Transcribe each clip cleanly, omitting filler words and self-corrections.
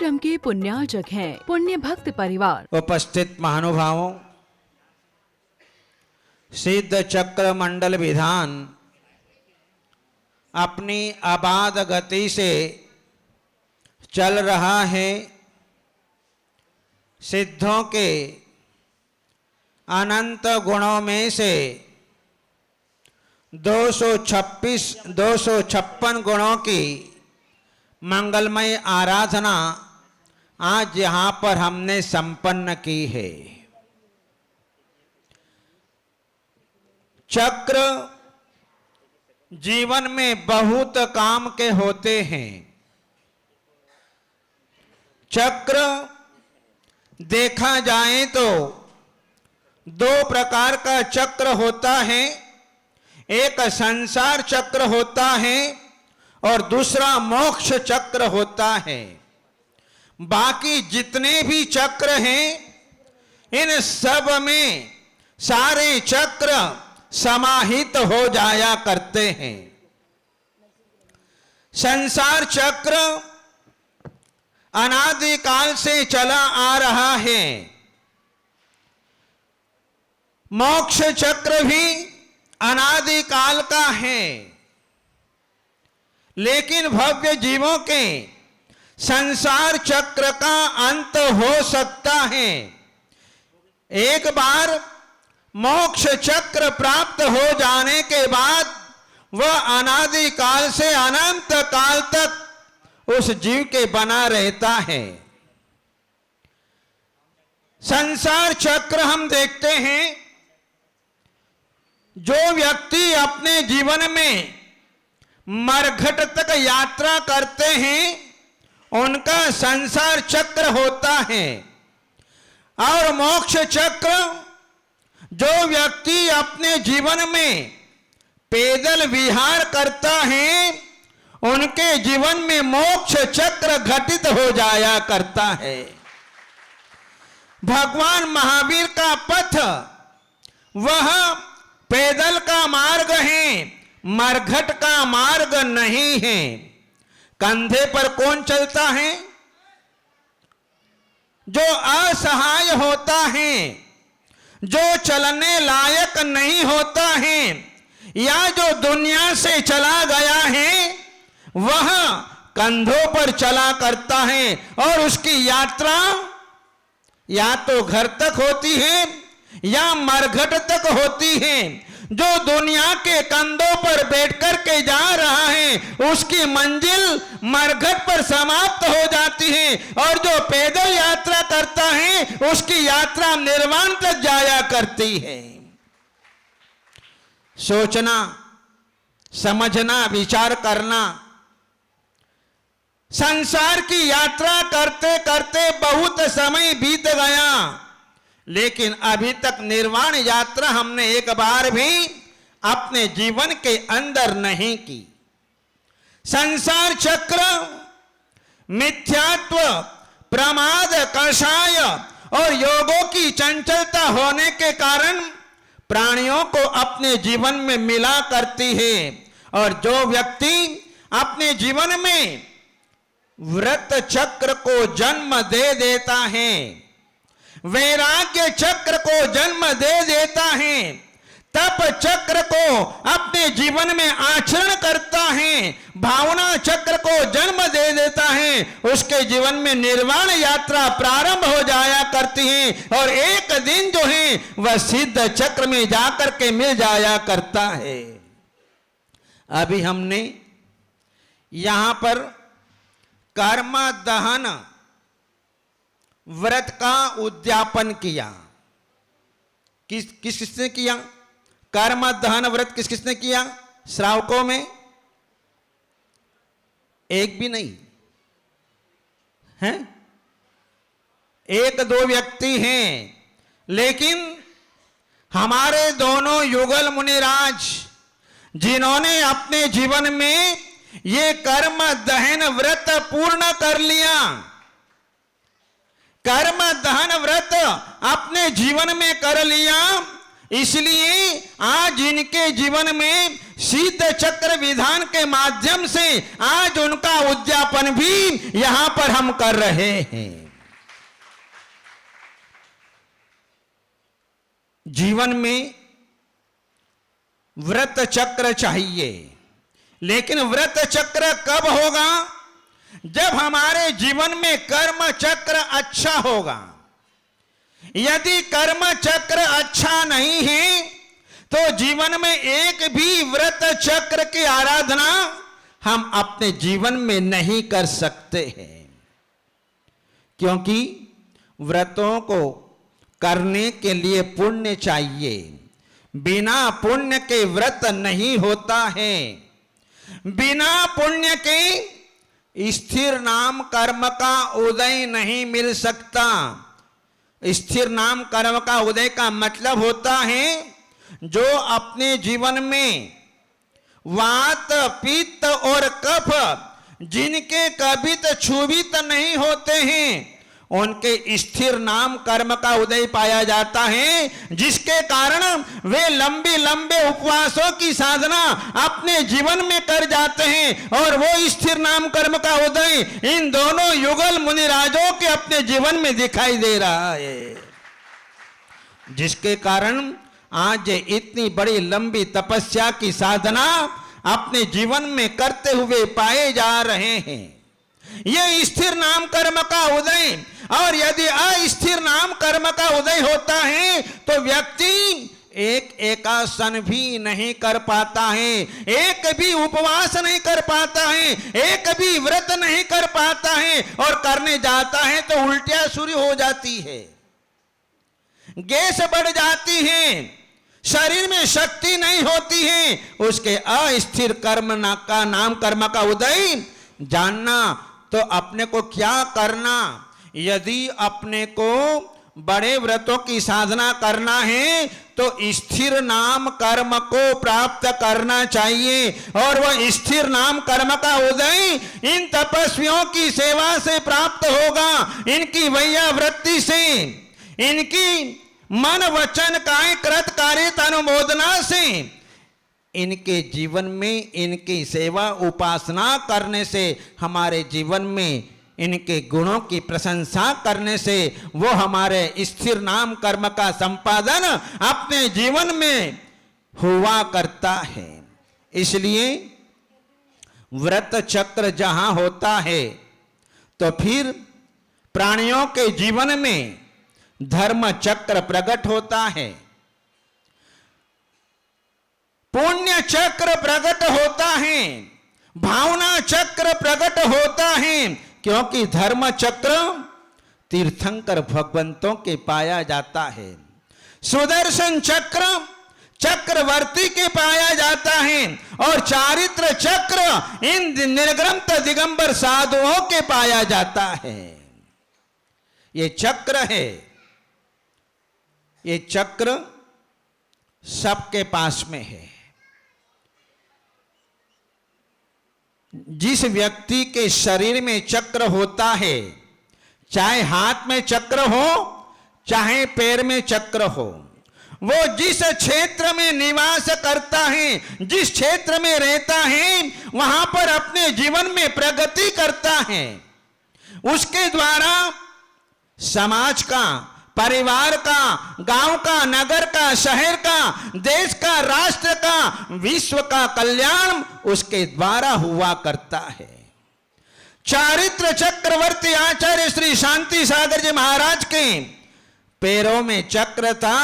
आश्रम के पुण्यार्चक हैं पुण्य भक्त परिवार। उपस्थित महानुभावों, सिद्ध चक्र मंडल विधान अपनी अबाध गति से चल रहा है। सिद्धों के अनंत गुणों में से 256 गुणों की मंगलमय आराधना आज यहाँ पर हमने संपन्न की है। चक्र जीवन में बहुत काम के होते हैं। चक्र देखा जाए तो 2 प्रकार का चक्र होता है। एक संसार चक्र होता है और दूसरा मोक्ष चक्र होता है। बाकी जितने भी चक्र हैं, इन सब में सारे चक्र समाहित हो जाया करते हैं। संसार चक्र अनादिकाल से चला आ रहा है। मोक्ष चक्र भी अनादिकाल का है। लेकिन भव्य जीवों के संसार चक्र का अंत हो सकता है। एक बार मोक्ष चक्र प्राप्त हो जाने के बाद वह अनादिकाल से अनंत काल तक उस जीव के बना रहता है। संसार चक्र हम देखते हैं, जो व्यक्ति अपने जीवन में मरघट तक यात्रा करते हैं, उनका संसार चक्र होता है। और मोक्ष चक्र, जो व्यक्ति अपने जीवन में पैदल विहार करता है, उनके जीवन में मोक्ष चक्र घटित हो जाया करता है। भगवान महावीर का पथ वह पैदल का मार्ग है, मरघट का मार्ग नहीं है। कंधे पर कौन चलता है? जो असहाय होता है, जो चलने लायक नहीं होता है, या जो दुनिया से चला गया है, वह कंधों पर चला करता है और उसकी यात्रा या तो घर तक होती है या मरघट तक होती है। जो दुनिया के कंधों पर बैठ कर के जा रहा है, उसकी मंजिल मरघट पर समाप्त हो जाती है, और जो पैदल यात्रा करता है, उसकी यात्रा निर्वाण तक जाया करती है। सोचना, समझना, विचार करना। संसार की यात्रा करते करते बहुत समय बीत गया, लेकिन अभी तक निर्वाण यात्रा हमने एक बार भी अपने जीवन के अंदर नहीं की। संसार चक्र मिथ्यात्व, प्रमाद, कषाय और योगों की चंचलता होने के कारण प्राणियों को अपने जीवन में मिला करती है। और जो व्यक्ति अपने जीवन में व्रत चक्र को जन्म दे देता है, वैराग्य चक्र को जन्म दे देता है, तप चक्र को अपने जीवन में आचरण करता है, भावना चक्र को जन्म दे देता है, उसके जीवन में निर्वाण यात्रा प्रारंभ हो जाया करती है। और एक दिन जो है वह सिद्ध चक्र में जाकर के मिल जाया करता है। अभी हमने यहां पर कर्म दहन व्रत का उद्यापन किया। किसने किया? कर्म दहन व्रत किसने किया? श्रावकों में एक भी नहीं है, 1-2 व्यक्ति हैं। लेकिन हमारे दोनों युगल मुनिराज, जिन्होंने अपने जीवन में ये कर्म दहन व्रत पूर्ण कर लिया, कर्म दहन व्रत अपने जीवन में कर लिया, इसलिए आज इनके जीवन में सिद्ध चक्र विधान के माध्यम से आज उनका उद्यापन भी यहां पर हम कर रहे हैं। जीवन में व्रत चक्र चाहिए, लेकिन व्रत चक्र कब होगा? जब हमारे जीवन में कर्म चक्र अच्छा होगा। यदि कर्म चक्र अच्छा नहीं है तो जीवन में एक भी व्रत चक्र की आराधना हम अपने जीवन में नहीं कर सकते हैं, क्योंकि व्रतों को करने के लिए पुण्य चाहिए। बिना पुण्य के व्रत नहीं होता है। बिना पुण्य के स्थिर नाम कर्म का उदय नहीं मिल सकता। स्थिर नाम कर्म का उदय का मतलब होता है जो अपने जीवन में वात, पित्त और कफ जिनके कभित क्षुभित नहीं होते हैं, उनके स्थिर नाम कर्म का उदय पाया जाता है, जिसके कारण वे लंबे लंबे उपवासों की साधना अपने जीवन में कर जाते हैं। और वो स्थिर नाम कर्म का उदय इन दोनों युगल मुनिराजों के अपने जीवन में दिखाई दे रहा है, जिसके कारण आज इतनी बड़ी लंबी तपस्या की साधना अपने जीवन में करते हुए पाए जा रहे हैं। यह स्थिर नाम कर्म का उदय। और यदि अस्थिर नाम कर्म का उदय होता है तो व्यक्ति एक एकासन भी नहीं कर पाता है, एक भी उपवास नहीं कर पाता है, एक भी व्रत नहीं कर पाता है, और करने जाता है तो उल्टियां शुरू हो जाती है, गैस बढ़ जाती है, शरीर में शक्ति नहीं होती है। उसके अस्थिर कर्म का नाम कर्म का उदय जानना तो अपने को क्या करना। यदि अपने को बड़े व्रतों की साधना करना है तो स्थिर नाम कर्म को प्राप्त करना चाहिए, और वह स्थिर नाम कर्म का उदय इन तपस्वियों की सेवा से प्राप्त होगा, इनकी वैयावृत्ति से, इनकी मन वचन काय कृत कारित अनुमोदना से, इनके जीवन में इनकी सेवा उपासना करने से, हमारे जीवन में इनके गुणों की प्रशंसा करने से वो हमारे स्थिर नाम कर्म का संपादन अपने जीवन में हुआ करता है। इसलिए व्रत चक्र जहां होता है तो फिर प्राणियों के जीवन में धर्म चक्र प्रकट होता है, पुण्य चक्र प्रकट होता है, भावना चक्र प्रकट होता है, क्योंकि धर्म चक्र तीर्थंकर भगवंतों के पाया जाता है, सुदर्शन चक्र चक्रवर्ती के पाया जाता है, और चारित्र चक्र इन निर्ग्रंथ दिगंबर साधुओं के पाया जाता है। ये चक्र है, ये चक्र सबके पास में है। जिस व्यक्ति के शरीर में चक्र होता है, चाहे हाथ में चक्र हो चाहे पैर में चक्र हो, वो जिस क्षेत्र में निवास करता है, जिस क्षेत्र में रहता है, वहां पर अपने जीवन में प्रगति करता है। उसके द्वारा समाज का, परिवार का, गांव का, नगर का, शहर का, देश का, राष्ट्र का, विश्व का कल्याण उसके द्वारा हुआ करता है। चारित्र चक्रवर्ती आचार्य श्री शांति सागर जी महाराज के पैरों में चक्र था,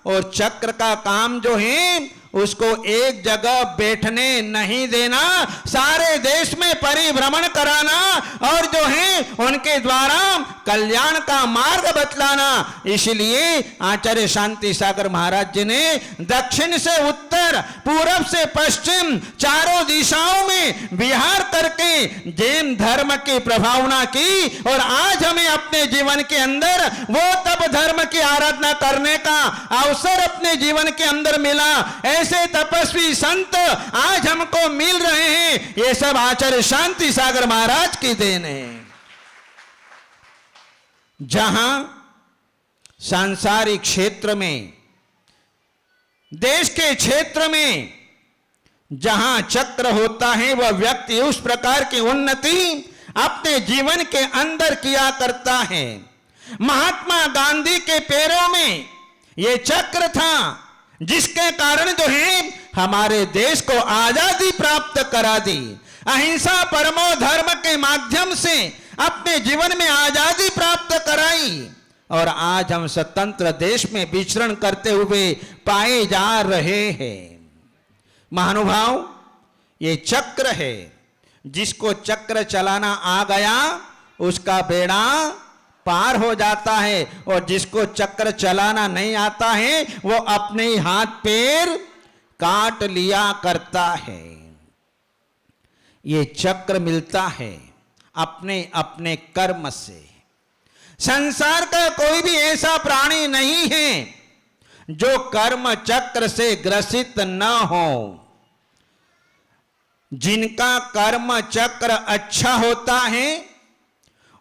और चक्र का काम जो है उसको एक जगह बैठने नहीं देना, सारे देश में परिभ्रमण कराना, और जो है उनके द्वारा कल्याण का मार्ग बतलाना। इसलिए आचार्य शांति सागर महाराज जी ने दक्षिण से उत्तर, पूरब से पश्चिम, चारों दिशाओं में विहार करके जैन धर्म की प्रभावना की, और आज हमें अपने जीवन के अंदर वो तब धर्म की आराधना करने का अवसर अपने जीवन के अंदर मिला। ऐसे तपस्वी संत आज हमको मिल रहे हैं, ये सब आचार्य शांति सागर महाराज की देन है। जहां सांसारिक क्षेत्र में, देश के क्षेत्र में जहां चक्र होता है वह व्यक्ति उस प्रकार की उन्नति अपने जीवन के अंदर किया करता है। महात्मा गांधी के पैरों में यह चक्र था, जिसके कारण जो है हमारे देश को आजादी प्राप्त करा दी। अहिंसा परमो धर्म के माध्यम से अपने जीवन में आजादी प्राप्त कराई और आज हम स्वतंत्र देश में विचरण करते हुए पाए जा रहे हैं। महानुभाव, ये चक्र है, जिसको चक्र चलाना आ गया उसका बेड़ा पार हो जाता है, और जिसको चक्र चलाना नहीं आता है वो अपने ही हाथ पैर काट लिया करता है। ये चक्र मिलता है अपने अपने कर्म से। संसार का कोई भी ऐसा प्राणी नहीं है जो कर्म चक्र से ग्रसित न हो। जिनका कर्म चक्र अच्छा होता है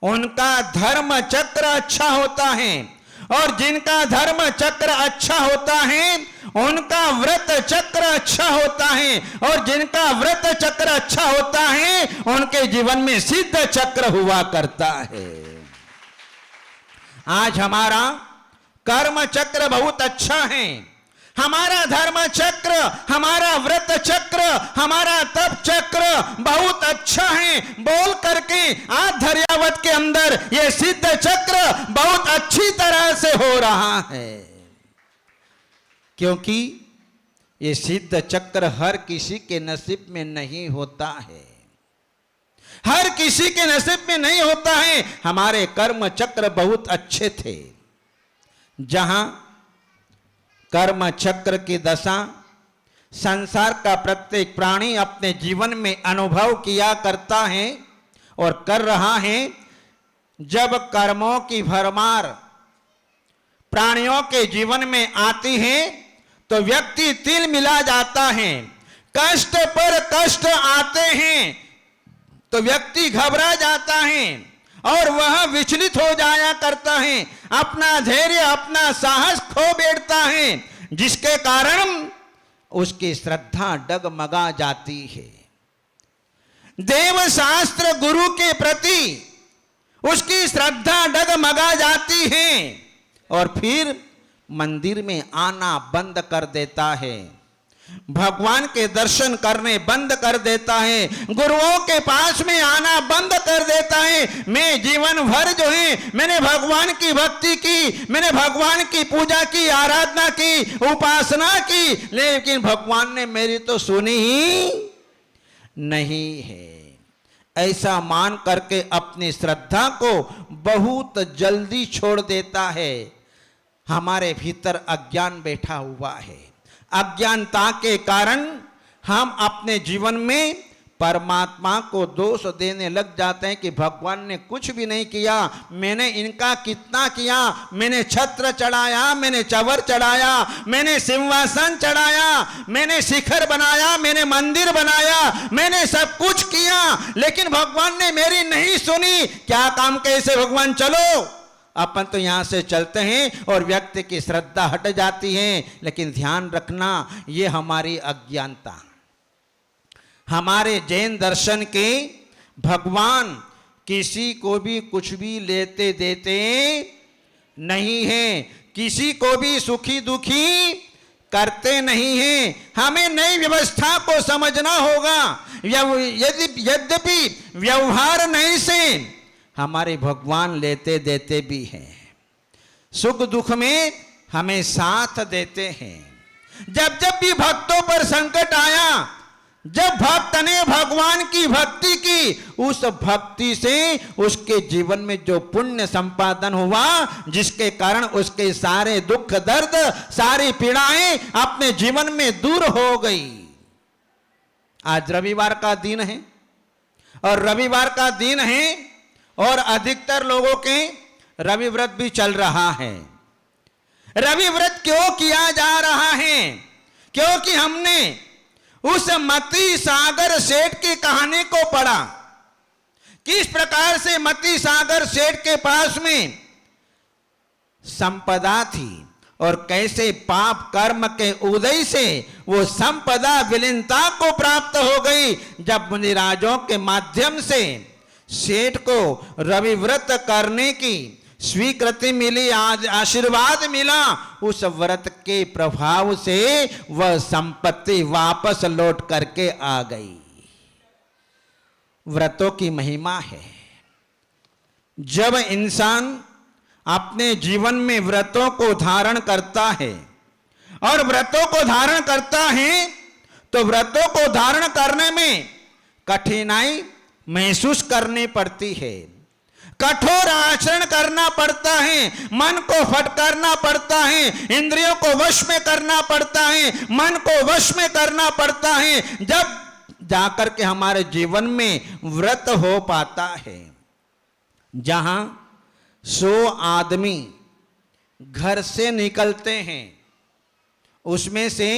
उनका धर्म चक्र अच्छा होता है, और जिनका धर्म चक्र अच्छा होता है उनका व्रत चक्र अच्छा होता है, और जिनका व्रत चक्र अच्छा होता है उनके जीवन में सिद्ध चक्र हुआ करता है। आज हमारा कर्म चक्र बहुत अच्छा है, हमारा धर्म चक्र, हमारा व्रत चक्र, हमारा तप चक्र बहुत अच्छा है। बोल करके आज धैर्यवत के अंदर यह सिद्ध चक्र बहुत अच्छी तरह से हो रहा है, क्योंकि ये सिद्ध चक्र हर किसी के नसीब में नहीं होता है, हर किसी के नसीब में नहीं होता है। हमारे कर्म चक्र बहुत अच्छे थे। जहां कर्म चक्र की दशा संसार का प्रत्येक प्राणी अपने जीवन में अनुभव किया करता है और कर रहा है। जब कर्मों की भरमार प्राणियों के जीवन में आती है तो व्यक्ति तिल मिला जाता है। कष्ट पर कष्ट आते हैं तो व्यक्ति घबरा जाता है और वह विचलित हो जाया करता है, अपना धैर्य अपना साहस खो बैठता है, जिसके कारण उसकी श्रद्धा डगमगा जाती है। देव शास्त्र गुरु के प्रति उसकी श्रद्धा डगमगा जाती है और फिर मंदिर में आना बंद कर देता है, भगवान के दर्शन करने बंद कर देता है, गुरुओं के पास में आना बंद कर देता है। मैं जीवन भर जो है मैंने भगवान की भक्ति की, मैंने भगवान की पूजा की, आराधना की, उपासना की, लेकिन भगवान ने मेरी तो सुनी ही नहीं है। ऐसा मान करके अपनी श्रद्धा को बहुत जल्दी छोड़ देता है। हमारे भीतर अज्ञान बैठा हुआ है। अज्ञानता के कारण हम अपने जीवन में परमात्मा को दोष देने लग जाते हैं कि भगवान ने कुछ भी नहीं किया, मैंने इनका कितना किया, मैंने छत्र चढ़ाया, मैंने चवर चढ़ाया, मैंने सिंहासन चढ़ाया, मैंने शिखर बनाया, मैंने मंदिर बनाया, मैंने सब कुछ किया, लेकिन भगवान ने मेरी नहीं सुनी। क्या काम कैसे भगवान, चलो अपन तो यहां से चलते हैं और व्यक्ति की श्रद्धा हट जाती है। लेकिन ध्यान रखना, ये हमारी अज्ञानता। हमारे जैन दर्शन के भगवान किसी को भी कुछ भी लेते देते नहीं है, किसी को भी सुखी दुखी करते नहीं हैं। हमें नई व्यवस्था को समझना होगा। यद्यपि व्यवहार नहीं से हमारे भगवान लेते देते भी हैं, सुख दुख में हमें साथ देते हैं। जब जब भी भक्तों पर संकट आया, जब भक्त ने भगवान की भक्ति की, उस भक्ति से उसके जीवन में जो पुण्य संपादन हुआ, जिसके कारण उसके सारे दुख दर्द सारी पीड़ाएं अपने जीवन में दूर हो गई। आज रविवार का दिन है और रविवार का दिन है और अधिकतर लोगों के रवि व्रत भी चल रहा है। रवि व्रत क्यों किया जा रहा है? क्योंकि हमने उस मती सागर सेठ की कहानी को पढ़ा। किस प्रकार से मती सागर सेठ के पास में संपदा थी और कैसे पाप कर्म के उदय से वो संपदा विलीनता को प्राप्त हो गई। जब मुनिराजों के माध्यम से सेठ को रविव्रत करने की स्वीकृति मिली, आज आशीर्वाद मिला, उस व्रत के प्रभाव से वह संपत्ति वापस लौट करके आ गई। व्रतों की महिमा है। जब इंसान अपने जीवन में व्रतों को धारण करता है और व्रतों को धारण करता है तो व्रतों को धारण करने में कठिनाई महसूस करनी पड़ती है, कठोर आचरण करना पड़ता है, मन को फटकारना पड़ता है, इंद्रियों को वश में करना पड़ता है, मन को वश में करना पड़ता है, जब जाकर के हमारे जीवन में व्रत हो पाता है। जहां 100 आदमी घर से निकलते हैं उसमें से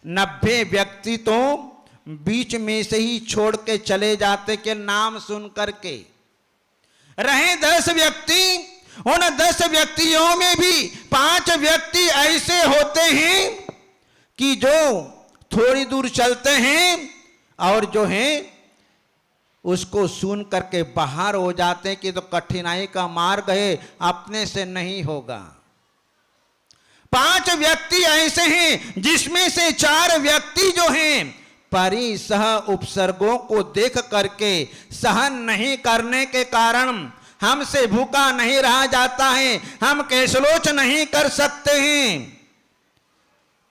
90 व्यक्ति तो बीच में से ही छोड़ के चले जाते के नाम सुन करके। रहे 10 व्यक्ति, उन 10 व्यक्तियों में भी 5 व्यक्ति ऐसे होते हैं कि जो थोड़ी दूर चलते हैं और जो है उसको सुन करके बाहर हो जाते हैं कि तो कठिनाई का मार्ग है, अपने से नहीं होगा। 5 व्यक्ति ऐसे हैं जिसमें से 4 व्यक्ति जो हैं परिसह उपसर्गों को देख करके सहन नहीं करने के कारण हमसे भूखा नहीं रहा जाता है, हम कैसलोच नहीं कर सकते हैं।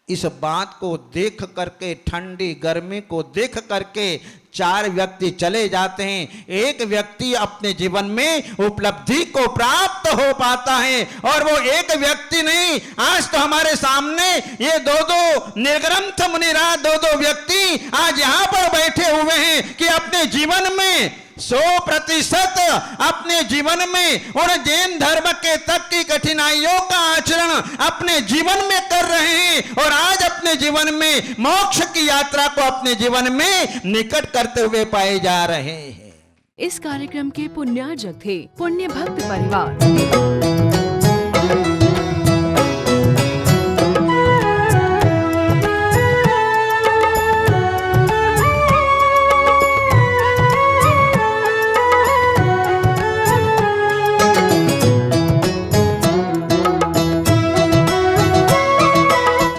इस बात को देख करके, ठंडी गर्मी को देख करके 4 व्यक्ति चले जाते हैं। एक व्यक्ति अपने जीवन में उपलब्धि को प्राप्त हो पाता है और वो एक व्यक्ति नहीं, आज तो हमारे सामने ये 2 निर्ग्रंथ मुनिराज 2 व्यक्ति आज यहां पर बैठे हुए हैं कि अपने जीवन में 100% अपने जीवन में उन जैन धर्म के तक की कठिनाइयों का आचरण अपने जीवन में कर रहे हैं और आज अपने जीवन में मोक्ष की यात्रा को अपने जीवन में निकट करते हुए पाए जा रहे हैं। इस कार्यक्रम के पुण्यार्जक थे पुण्य भक्त परिवार।